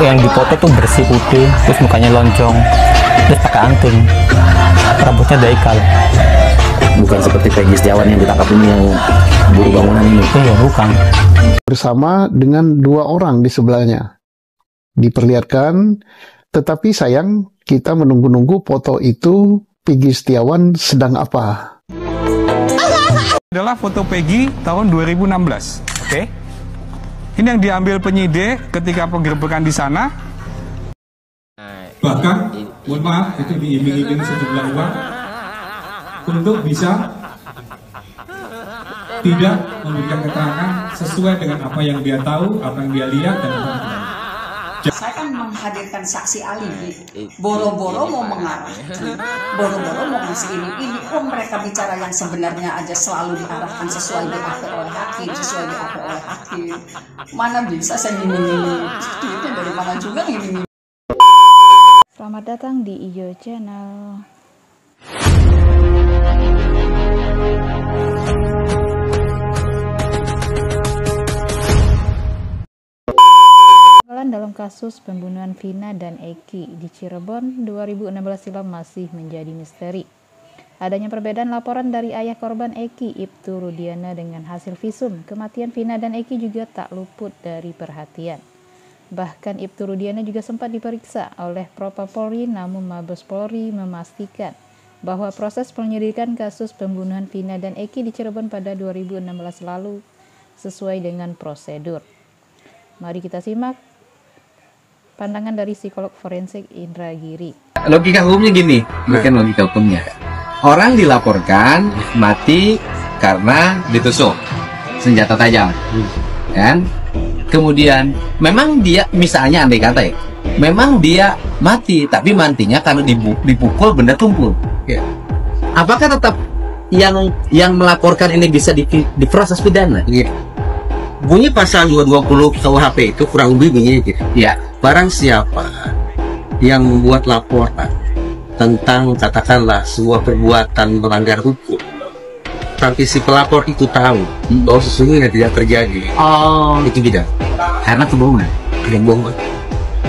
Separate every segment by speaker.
Speaker 1: yang dipoto tuh bersih putih, terus mukanya lonjong, terus pakai anting, rambutnya daikal.
Speaker 2: Bukan seperti Peggy Setiawan yang ditangkap ini, yang buru bangunan ini.
Speaker 1: Iya, bukan.
Speaker 3: Bersama dengan 2 orang di sebelahnya. Diperlihatkan, tetapi sayang kita menunggu-nunggu foto itu Peggy Setiawan sedang apa.
Speaker 4: Adalah foto Peggy tahun 2016. Oke. Ini yang diambil penyidik ketika penggerbekan di sana.
Speaker 5: Bahkan, mohon maaf, itu diiming-iming sejumlah uang untuk bisa tidak memberikan keterangan sesuai dengan apa yang dia tahu, apa yang dia lihat, dan apa yang dia tahu.
Speaker 6: Saya kan menghadirkan saksi alibi, boro-boro mau mengarahkan, boro-boro mau ngasih ini. Oh, mereka bicara yang sebenarnya aja selalu diarahkan sesuai BAP oleh hakim, sesuai BAP oleh hakim. Mana bisa saya ngiming-ngiming duitnya dari mana juga ngiming-ngiming.
Speaker 7: Selamat datang di Ijo Channel. Dalam kasus pembunuhan Vina dan Eki di Cirebon 2016 silam masih menjadi misteri. Adanya perbedaan laporan dari ayah korban Eki, Ibtu Rudiana, dengan hasil visum kematian Vina dan Eki juga tak luput dari perhatian. Bahkan Ibtu Rudiana juga sempat diperiksa oleh Propam Polri, namun Mabes Polri memastikan bahwa proses penyelidikan kasus pembunuhan Vina dan Eki di Cirebon pada 2016 lalu sesuai dengan prosedur. Mari kita simak pandangan dari psikolog forensik Indra Giri.
Speaker 8: Logika hukumnya gini, bukan logika hukumnya. Orang dilaporkan mati karena ditusuk senjata tajam, kan? Kemudian memang dia, misalnya andai kata ya, memang dia mati, tapi matinya karena dipukul benda tumpul. Ya. Apakah tetap yang melaporkan ini bisa diproses pidana? Gitu.
Speaker 9: Bunyi pasal 220 KUHP itu kurang lebih begini gitu.
Speaker 8: Ya.
Speaker 9: Barang siapa yang membuat laporan tentang katakanlah sebuah perbuatan melanggar hukum, tapi si pelapor itu tahu bahwa sesungguhnya tidak terjadi, itu tidak,
Speaker 8: karena kebohongan.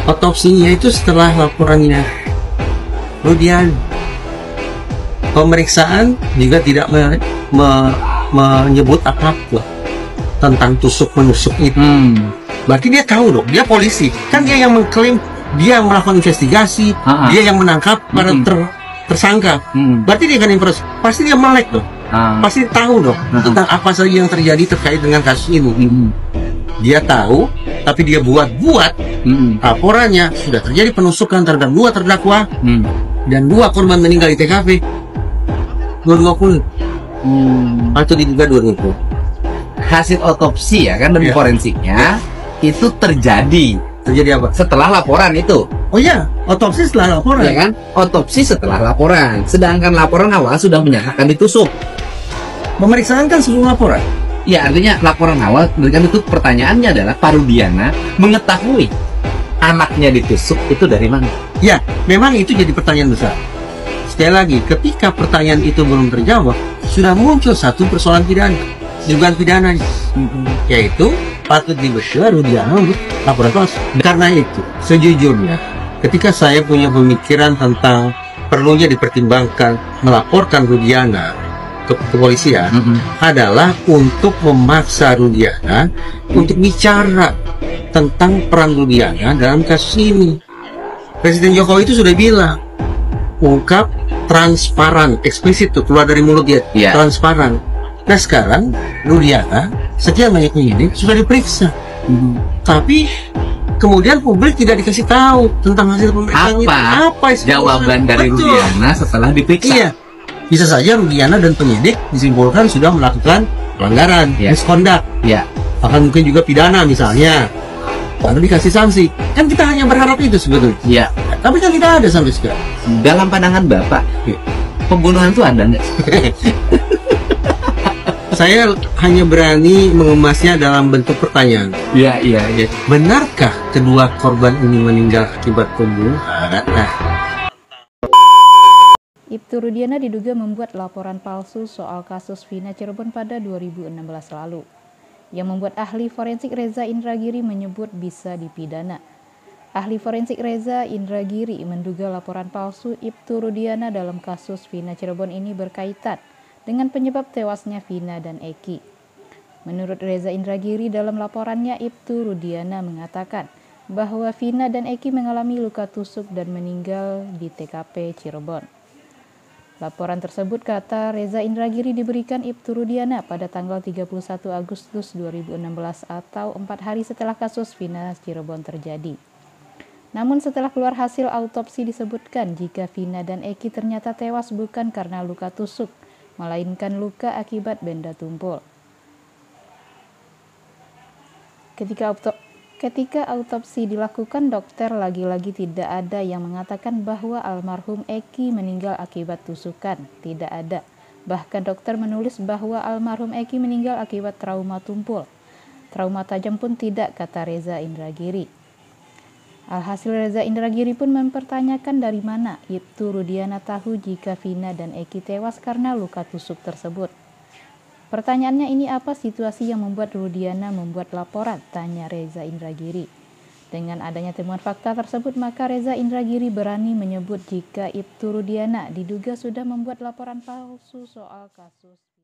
Speaker 9: Otopsinya itu setelah laporannya. Kemudian pemeriksaan juga tidak menyebut apapun tentang tusuk menusuk itu. Berarti dia tahu dong, dia polisi, kan dia yang mengklaim, dia yang melakukan investigasi, dia yang menangkap para tersangka. Berarti dia kan proses, pasti dia melek dong, pasti tahu dong tentang apa saja yang terjadi terkait dengan kasus ini. Dia tahu, tapi dia buat laporannya sudah terjadi penusukan terhadap 2 terdakwa dan 2 korban meninggal di TKP 2020 atau diduga 2020.
Speaker 8: Hasil otopsi ya kan dari forensiknya itu terjadi
Speaker 9: apa?
Speaker 8: Setelah laporan itu.
Speaker 9: Oh iya, otopsi setelah laporan.
Speaker 8: Ya kan? Otopsi setelah laporan. Sedangkan laporan awal sudah menyatakan ditusuk.
Speaker 9: Pemeriksaan kan sebelum laporan.
Speaker 8: Ya, artinya laporan awal kan itu pertanyaannya adalah Pak Rudiana mengetahui anaknya ditusuk itu dari mana?
Speaker 9: Ya, memang itu jadi pertanyaan besar. Sekali lagi, ketika pertanyaan itu belum terjawab, sudah muncul satu persoalan pidana, dugaan pidana, yaitu patut dibesar Rudiana untuk laporan palsu. Karena itu, sejujurnya, ketika saya punya pemikiran tentang perlunya dipertimbangkan melaporkan Rudiana ke kepolisian, adalah untuk memaksa Rudiana untuk bicara tentang peran Rudiana dalam kasus ini. Presiden Jokowi itu sudah bilang, ungkap transparan, eksplisit tuh keluar dari mulut dia, transparan. Nah sekarang Rudiana sekian banyak penyidik sudah diperiksa, tapi kemudian publik tidak dikasih tahu tentang hasil pemeriksaan itu. Apa
Speaker 8: jawaban dari Rudiana setelah diperiksa?
Speaker 9: Iya, bisa saja Rudiana dan penyidik disimpulkan sudah melakukan pelanggaran, misconduct, akan mungkin juga pidana misalnya, lalu dikasih sanksi. Kan kita hanya berharap itu sebetulnya. Tapi kan tidak ada sampai sekarang.
Speaker 8: Dalam pandangan Bapak, pembunuhan itu ada nggak?
Speaker 9: Saya hanya berani mengemasnya dalam bentuk pertanyaan.
Speaker 8: Iya.
Speaker 9: Benarkah kedua korban ini meninggal akibat pembunuhan?
Speaker 7: Ibtu Rudiana diduga membuat laporan palsu soal kasus Vina Cirebon pada 2016 lalu, yang membuat ahli forensik Reza Indragiri menyebut bisa dipidana. Ahli forensik Reza Indragiri menduga laporan palsu Ibtu Rudiana dalam kasus Vina Cirebon ini berkaitan dengan penyebab tewasnya Vina dan Eki. Menurut Reza Indragiri, dalam laporannya Ibtu Rudiana mengatakan bahwa Vina dan Eki mengalami luka tusuk dan meninggal di TKP Cirebon. Laporan tersebut, kata Reza Indragiri, diberikan Ibtu Rudiana pada tanggal 31 Agustus 2016 atau 4 hari setelah kasus Vina Cirebon terjadi. Namun setelah keluar hasil autopsi disebutkan jika Vina dan Eki ternyata tewas bukan karena luka tusuk, melainkan luka akibat benda tumpul. Ketika autopsi dilakukan, dokter lagi-lagi tidak ada yang mengatakan bahwa almarhum Eki meninggal akibat tusukan. Tidak ada. Bahkan dokter menulis bahwa almarhum Eki meninggal akibat trauma tumpul. Trauma tajam pun tidak, kata Reza Indragiri. Alhasil Reza Indragiri pun mempertanyakan dari mana Ibtu Rudiana tahu jika Vina dan Eki tewas karena luka tusuk tersebut. Pertanyaannya, ini apa situasi yang membuat Rudiana membuat laporan? Tanya Reza Indragiri. Dengan adanya temuan fakta tersebut, maka Reza Indragiri berani menyebut jika Ibtu Rudiana diduga sudah membuat laporan palsu soal kasus